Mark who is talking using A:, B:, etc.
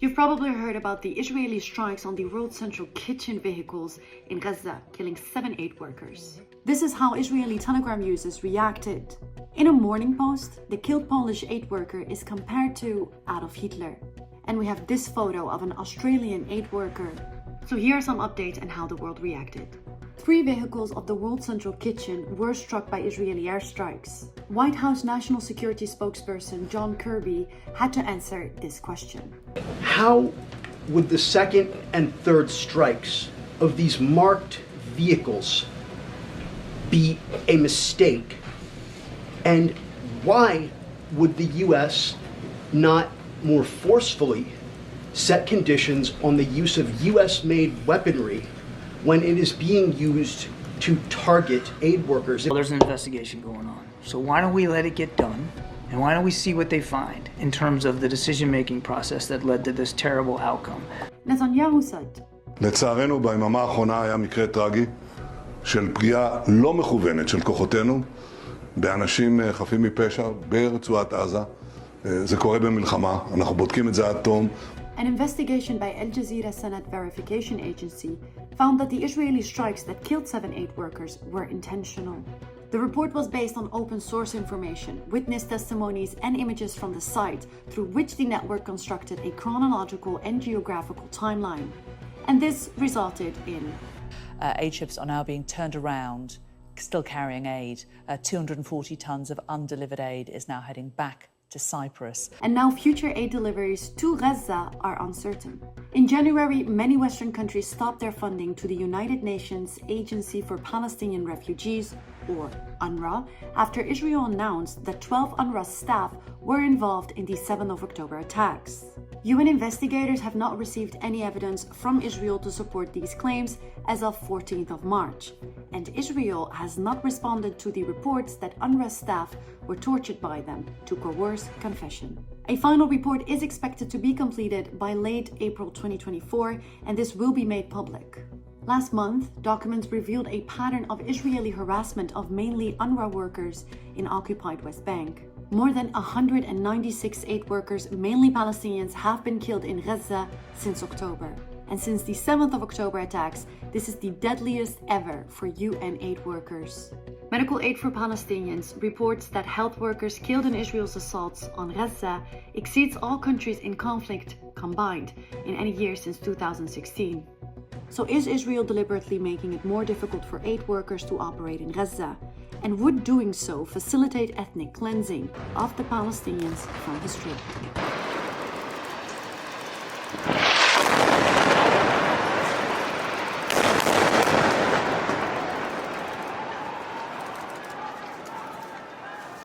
A: You've probably heard about the Israeli strikes on the World Central Kitchen vehicles in Gaza, killing 7 aid workers. This is how Israeli Telegram users reacted. In a Morning Post, the killed Polish aid worker is compared to Adolf Hitler. And we have this photo of an Australian aid worker. So here are some updates on how the world reacted. 3 vehicles of the World Central Kitchen were struck by Israeli airstrikes. White House National Security spokesperson John Kirby had to answer this question.
B: How would the second and third strikes of these marked vehicles be a mistake? And why would the U.S. not more forcefully set conditions on the use of U.S.-made weaponry when it is being used to target aid workers?
C: Well, there's an investigation going on. So why don't we let it get done? And why don't we see what they find in terms of the decision-making process that led to this terrible outcome?
A: Netanyahu said,
D: לצערנו ביממה האחרונה היה מקרה טרגי של פגיעה לא מכוונת של כוחותינו באנשים חפים מפשע ברצועת עזה. זה קורה במלחמה, אנחנו בודקים את זה עד תום.
A: An investigation by Al Jazeera Senate Verification Agency found that the Israeli strikes that killed 7 aid workers were intentional. The report was based on open source information, witness testimonies, and images from the site through which the network constructed a chronological and geographical timeline. And this resulted in
E: aid ships are now being turned around, still carrying aid. 240 tons of undelivered aid is now heading back to Cyprus.
A: And now future aid deliveries to Gaza are uncertain. In January, many Western countries stopped their funding to the United Nations Agency for Palestinian Refugees, or UNRWA, after Israel announced that 12 UNRWA staff were involved in the 7th of October attacks. UN investigators have not received any evidence from Israel to support these claims as of 14th of March, and Israel has not responded to the reports that UNRWA staff were tortured by them to coerce confession. A final report is expected to be completed by late April 2024, and this will be made public. Last month, documents revealed a pattern of Israeli harassment of mainly UNRWA workers in occupied West Bank. More than 196 aid workers, mainly Palestinians, have been killed in Gaza since October. And since the 7th of October attacks, this is the deadliest ever for UN aid workers. Medical Aid for Palestinians reports that health workers killed in Israel's assaults on Gaza exceeds all countries in conflict combined in any year since 2016. So is Israel deliberately making it more difficult for aid workers to operate in Gaza? And would doing so facilitate ethnic cleansing of the Palestinians from history?